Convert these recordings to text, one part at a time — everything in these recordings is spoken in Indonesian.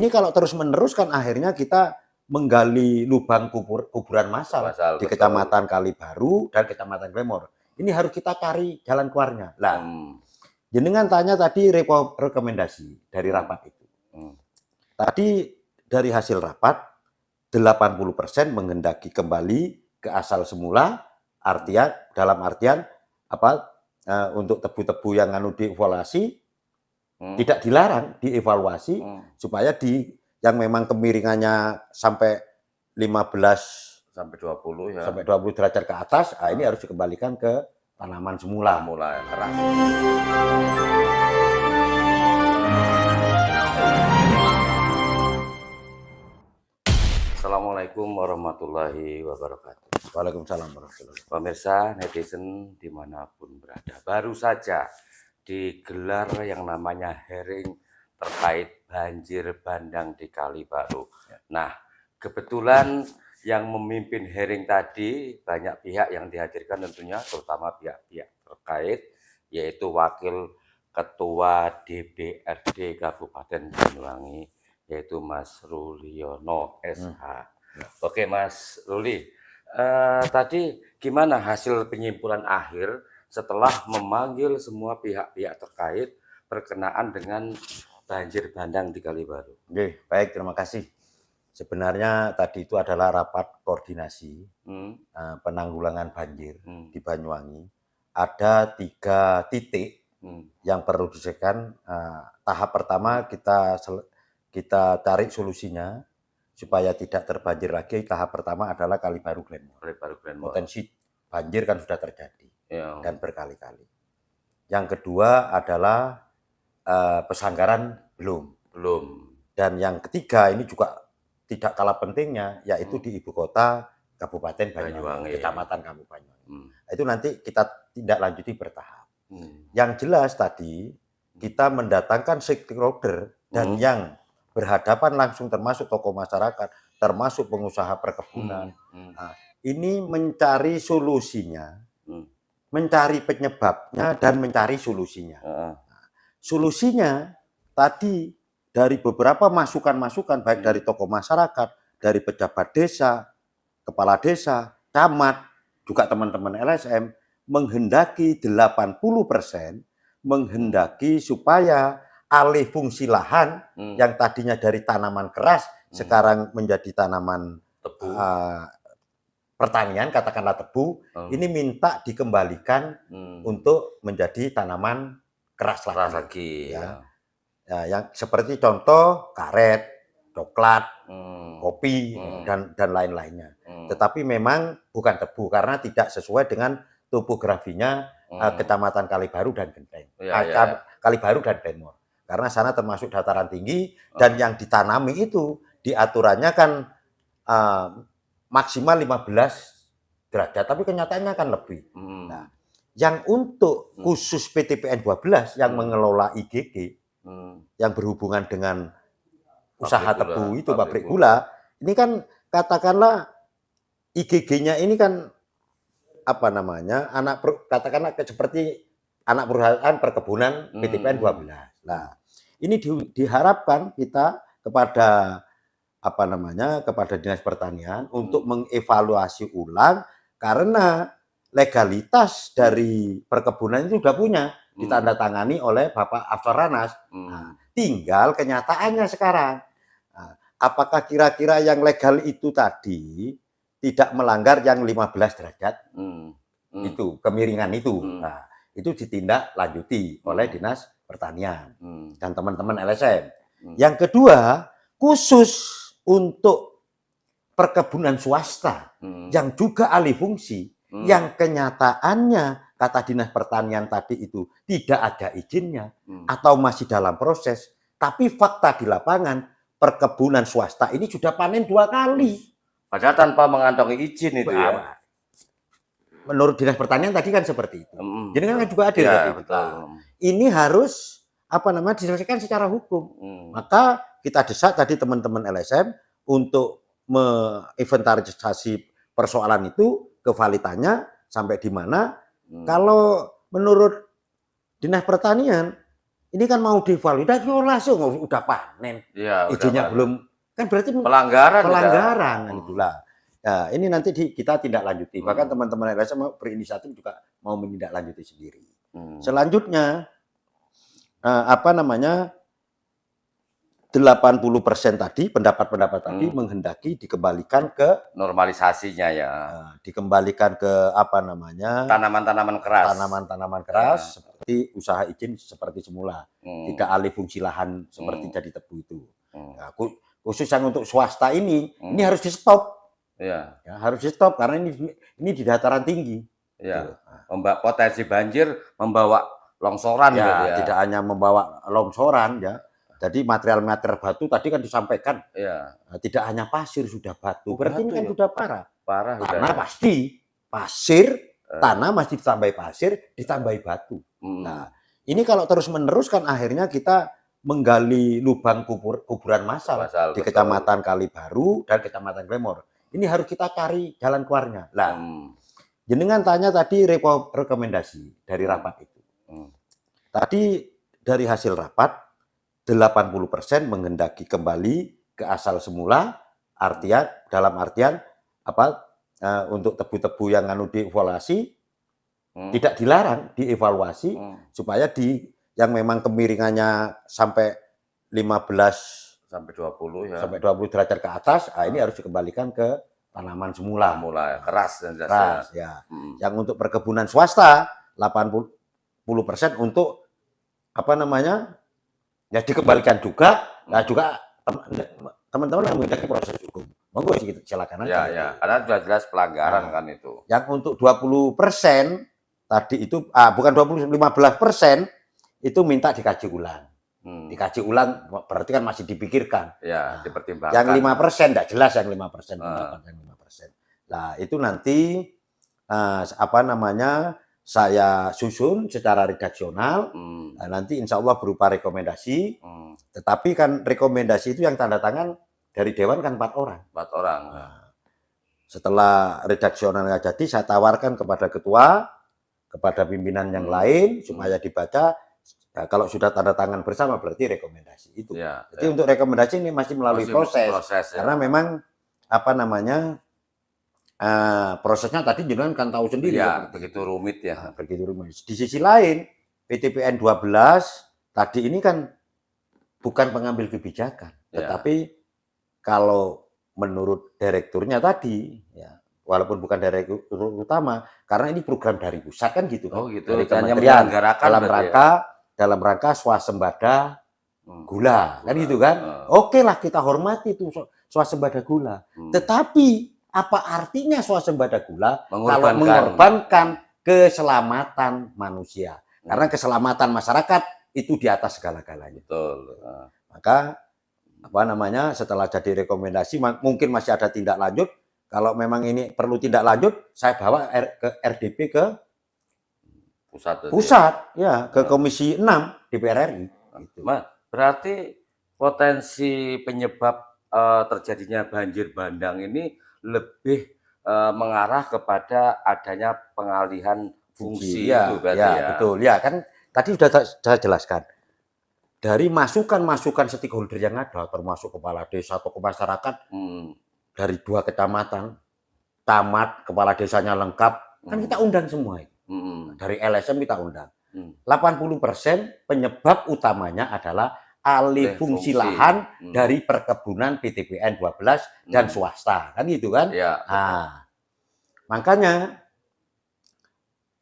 ini kalau terus-menerus kan akhirnya kita menggali lubang kuburan massal di betul. Kecamatan Kalibaru dan Kecamatan Glemor. Ini harus kita cari jalan keluarnya. Lah, jenengan tanya tadi rekomendasi dari rapat itu. Tadi dari hasil rapat 80% menghendaki kembali ke asal semula, dalam artian untuk tebu-tebu yang dievaluasi tidak dilarang, dievaluasi supaya yang memang kemiringannya sampai 15 sampai 20 ya. Sampai 20 derajat ke atas, ini harus dikembalikan ke tanaman semula. Mulai keras. Assalamualaikum warahmatullahi wabarakatuh. Waalaikumsalam warahmatullahi wabarakatuh. Pemirsa netizen dimanapun berada, baru saja digelar yang namanya hearing terkait banjir bandang di Kalibaru. Nah, kebetulan yang memimpin hearing tadi banyak pihak yang dihadirkan tentunya, terutama pihak-pihak terkait, yaitu Wakil Ketua DPRD Kabupaten Banyuwangi, yaitu Mas Ruliono SH. Oke Mas Ruli, tadi gimana hasil penyimpulan akhir setelah memanggil semua pihak-pihak terkait berkenaan dengan banjir bandang di Kalibaru? Oke, baik, terima kasih. Sebenarnya tadi itu adalah rapat koordinasi penanggulangan banjir di Banyuwangi. Ada 3 titik yang perlu diselesaikan. Tahap pertama kita cari solusinya supaya tidak terbanjir lagi. Tahap pertama adalah Kalibaru Glenmore. Potensi banjir kan sudah terjadi dan berkali-kali. Yang kedua adalah Pesanggaran belum. Dan yang ketiga ini juga tidak kalah pentingnya, yaitu di ibu kota Kabupaten Banyuwangi, Kecamatan Kampung Banyuwangi. Itu nanti kita tindak lanjuti bertahap. Yang jelas tadi kita mendatangkan stakeholder dan yang berhadapan langsung termasuk tokoh masyarakat, termasuk pengusaha perkebunan. Ini mencari solusinya, mencari penyebabnya dan mencari solusinya. Solusinya tadi dari beberapa masukan-masukan baik dari tokoh masyarakat, dari pejabat desa, kepala desa, camat, juga teman-teman LSM menghendaki 80% menghendaki supaya alih fungsi lahan yang tadinya dari tanaman keras sekarang menjadi tanaman tebu. Pertanian, katakanlah tebu, ini minta dikembalikan untuk menjadi tanaman keras lagi. Ya, yang seperti contoh karet, coklat, kopi dan lain-lainnya. Tetapi memang bukan tebu karena tidak sesuai dengan topografinya Kecamatan Kalibaru dan Genteng. Kalibaru dan Glenmore. Karena sana termasuk dataran tinggi dan yang ditanami itu diaturannya kan maksimal 15 derajat, tapi kenyataannya kan lebih. Nah, yang untuk khusus PTPN 12 yang mengelola IGG yang berhubungan dengan usaha tebu itu, pabrik gula, ini kan katakanlah IGG-nya ini kan katakanlah seperti anak perusahaan perkebunan PTPN 12. Nah, ini diharapkan kita kepada kepada Dinas Pertanian untuk mengevaluasi ulang karena legalitas dari perkebunan itu sudah punya, ditandatangani oleh Bapak Afsar Ranas. Nah, tinggal kenyataannya sekarang. Nah, apakah kira-kira yang legal itu tadi tidak melanggar yang 15 derajat? Itu, kemiringan itu. Nah, itu ditindaklanjuti oleh Dinas Pertanian dan teman-teman LSM. Yang kedua, khusus untuk perkebunan swasta yang juga alih fungsi, yang kenyataannya kata Dinas Pertanian tadi itu tidak ada izinnya atau masih dalam proses, tapi fakta di lapangan perkebunan swasta ini sudah panen 2 kali. Padahal tanpa mengantongi izin itu ya. Menurut Dinas Pertanian tadi kan seperti itu. Jadi kan juga ada ya, tadi. Ini harus diselesaikan secara hukum. Maka kita desak tadi teman-teman LSM untuk menginventarisasi persoalan itu, kevalitannya sampai di mana. Kalau menurut Dinas Pertanian Ini kan mau divalidasi langsung udah panen. Ya, izinnya belum, kan berarti pelanggaran kan itulah. Nah, ini nanti kita tindak lanjuti. Bahkan teman-teman LSM mau berinisiatif juga mau menindaklanjuti sendiri. Selanjutnya apa namanya 80% tadi pendapat tadi menghendaki dikembalikan ke normalisasinya ya. Dikembalikan ke apa namanya tanaman-tanaman keras. Tanaman-tanaman keras seperti usaha izin seperti semula. Tidak alih fungsi lahan seperti jadi tebu itu. Nah, khusus yang untuk swasta ini harus di stop. Ya, harus di stop karena ini di dataran tinggi. Ya. Potensi banjir membawa longsoran ya, gitu ya. Tidak hanya membawa longsoran ya. Jadi material-material batu tadi kan disampaikan, tidak hanya pasir sudah batu. Berarti ini kan sudah parah. Karena pasti pasir, tanah masih ditambahi pasir, ditambahi batu. Nah, ini kalau terus-menerus kan akhirnya kita menggali lubang kuburan massal di Kecamatan Kalibaru dan Kecamatan Glemor. Ini harus kita cari jalan keluarnya. Lah, jenengan tanya tadi rekomendasi dari rapat itu. Tadi dari hasil rapat 80% menghendaki kembali ke asal semula, dalam artian apa untuk tebu-tebu yang dievaluasi tidak dilarang, dievaluasi supaya yang memang kemiringannya sampai 15 sampai 20 ya. Sampai 20 derajat ke atas, ini harus dikembalikan ke tanaman semula. Keras ya. Yang untuk perkebunan swasta 80% untuk apa namanya? Ya dikembalikan juga, nah juga teman-teman yang mengikuti proses hukum. Monggo silakan aja. Ya, karena sudah jelas pelanggaran kan itu. Yang untuk 20% tadi itu bukan 15% itu minta dikaji ulang. Dikaji ulang berarti kan masih dipikirkan. Ya, dipertimbangkan. Yang 5% enggak jelas yang 5%. Yang 5%. Nah, itu nanti apa namanya? Saya susun secara redaksional, nanti insya Allah berupa rekomendasi, tetapi kan rekomendasi itu yang tanda tangan dari Dewan kan 4 orang. 4 orang. Nah, setelah redaksionalnya jadi, saya tawarkan kepada ketua, kepada pimpinan yang lain, supaya dibaca, ya, kalau sudah tanda tangan bersama berarti rekomendasi itu. Jadi untuk rekomendasi ini masih melalui proses karena memang apa namanya, prosesnya tadi jenengan kan tahu sendiri ya, begitu rumit ya. Begitu rumit. Di sisi lain, PTPN 12 tadi ini kan bukan pengambil kebijakan, tetapi kalau menurut direkturnya tadi, ya, walaupun bukan direktur utama, karena ini program dari pusat kan gitu kan, dari kementerian dalam rangka swasembada gula, kan gitu kan. Oke lah kita hormati itu swasembada gula, tetapi apa artinya swasembada gula kalau mengorbankan keselamatan manusia? Karena keselamatan masyarakat itu di atas segala-galanya. Betul. Maka apa namanya setelah jadi rekomendasi mungkin masih ada tindak lanjut. Kalau memang ini perlu tindak lanjut, saya bawa ke RDP ke pusat ya, ke Komisi 6 DPR RI. Gitu. Berarti potensi penyebab terjadinya banjir bandang ini lebih mengarah kepada adanya pengalihan fungsi itu berarti ya. Betul ya, kan tadi sudah saya jelaskan dari masukan stakeholder yang ada termasuk kepala desa, tokoh masyarakat dari 2 kecamatan, camat, kepala desanya lengkap, kan kita undang semua itu. Dari LSM kita undang. 80% penyebab utamanya adalah alih fungsi lahan dari perkebunan PTPN 12 dan swasta, kan gitu kan? Ya, nah, makanya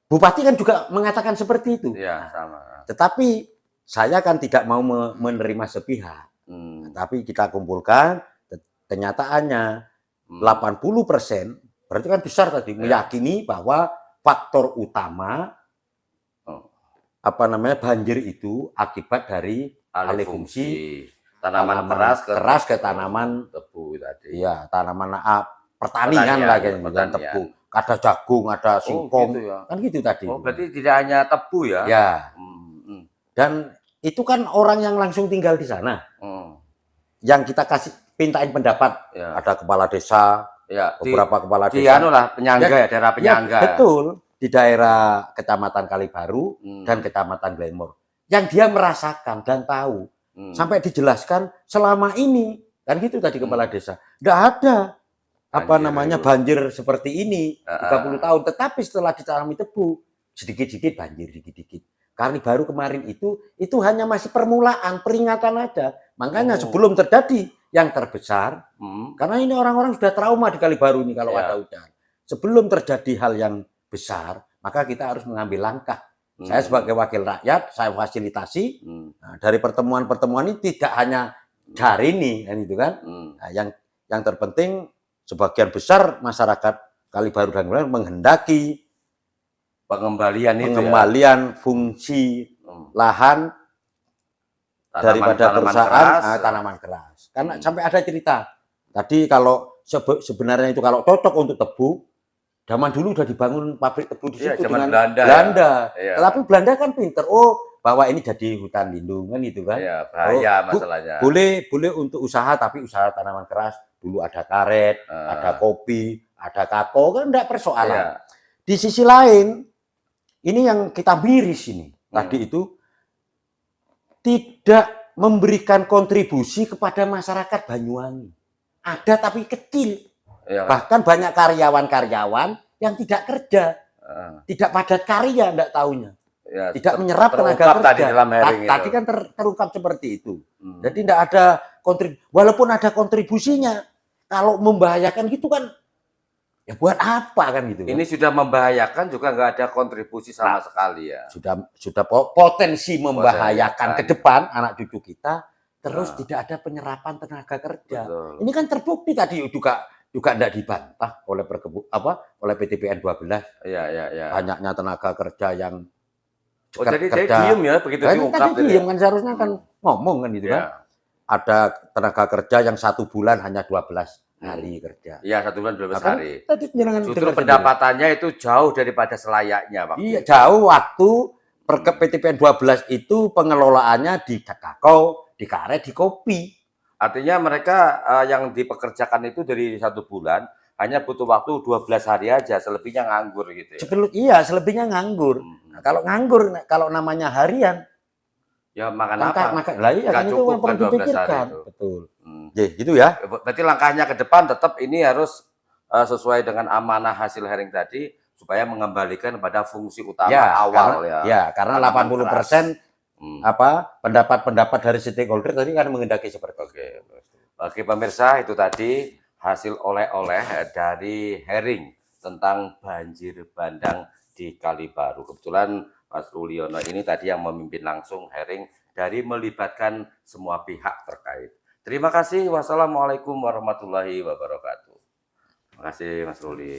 Bupati kan juga mengatakan seperti itu. Ya, sama. Tetapi saya kan tidak mau menerima sepihak. Tapi kita kumpulkan kenyataannya 80% berarti kan besar tadi meyakini bahwa faktor utama apa namanya banjir itu akibat dari alih fungsi tanaman keras ke tanaman tebu tadi. Iya, tanaman pertanian lah gitu, tebu. Ada jagung, ada singkong, gitu ya. Kan gitu tadi. Oh, berarti tidak hanya tebu ya? Ya. Dan itu kan orang yang langsung tinggal di sana. Yang kita pintain pendapat, ada kepala desa, beberapa kepala desa. Penyangga ya, daerah penyangga. Ya, betul. Di daerah Kecamatan Kalibaru dan Kecamatan Glemor. yang dia merasakan dan tahu. Sampai dijelaskan selama ini, kan gitu tadi kepala desa, nggak ada banjir seperti ini 30 tahun. Tetapi setelah ditanami tebu, sedikit-sedikit banjir, dikit-dikit. Kali baru kemarin itu hanya masih permulaan, peringatan aja. Makanya sebelum terjadi yang terbesar, karena ini orang-orang sudah trauma di Kali Baru ini kalau ada hujan. Sebelum terjadi hal yang besar, maka kita harus mengambil langkah. Saya sebagai wakil rakyat, saya fasilitasi. Nah, dari pertemuan-pertemuan ini tidak hanya hari ini, kan itu kan. Nah, yang terpenting sebagian besar masyarakat Kali Baru dan Gemblang menghendaki pengembalian fungsi lahan daripada perusahaan tanaman keras. Karena sampai ada cerita tadi kalau sebenarnya itu kalau cocok untuk tebu, zaman dulu udah dibangun pabrik tebu di situ dengan Belanda. Tetapi Belanda kan pinter, bahwa ini jadi hutan lindung kan itu kan. Bahaya masalahnya. Boleh untuk usaha, tapi usaha tanaman keras dulu ada karet, ada kopi, ada kakao kan enggak persoalan. Di sisi lain, ini yang kita miris ini. Tadi itu tidak memberikan kontribusi kepada masyarakat Banyuwangi. Ada tapi kecil. Bahkan banyak karyawan-karyawan yang tidak kerja, tidak padat karya, enggak tahunya, tidak menyerap tenaga kerja. Tadi kan terungkap seperti itu. Jadi enggak ada kontribusi, walaupun ada kontribusinya, kalau membahayakan gitu kan, ya buat apa kan gitu? Ini sudah membahayakan juga nggak ada kontribusi sama sekali ya. Sudah potensi membahayakan ke depan anak cucu kita, terus tidak ada penyerapan tenaga kerja. Betul. Ini kan terbukti tadi juga tidak dibantah oleh oleh PTPN 12. Banyaknya tenaga kerja yang jadi diem ya begitu diungkap. Tadi diem kan seharusnya kan ngomong kan gitu kan. Ada tenaga kerja yang 1 bulan hanya 12 hari kerja. Iya, 1 bulan 12 hari. Justru pendapatannya itu jauh daripada selayaknya, Pak. Iya, jauh waktu PTPN 12 itu pengelolaannya di kakao, di karet, di kopi. Artinya mereka yang dipekerjakan itu dari 1 bulan hanya butuh waktu 12 hari aja, selebihnya nganggur gitu ya. Selebihnya nganggur. Nah, kalau nganggur, kalau namanya harian, ya makan apa? Lah iya kan itu yang perlu dipikirkan. Betul. Gitu ya. Berarti langkahnya ke depan tetap ini harus sesuai dengan amanah hasil hearing tadi supaya mengembalikan pada fungsi utama awal karena 80% pendapat dari stakeholder tadi kan menghendaki seperti itu. Oke, pemirsa, itu tadi hasil oleh-oleh dari hearing tentang banjir bandang di Kali Baru. Kebetulan Mas Ruliono ini tadi yang memimpin langsung hearing dari melibatkan semua pihak terkait. Terima kasih. Wassalamualaikum warahmatullahi wabarakatuh. Terima kasih Mas Ruli.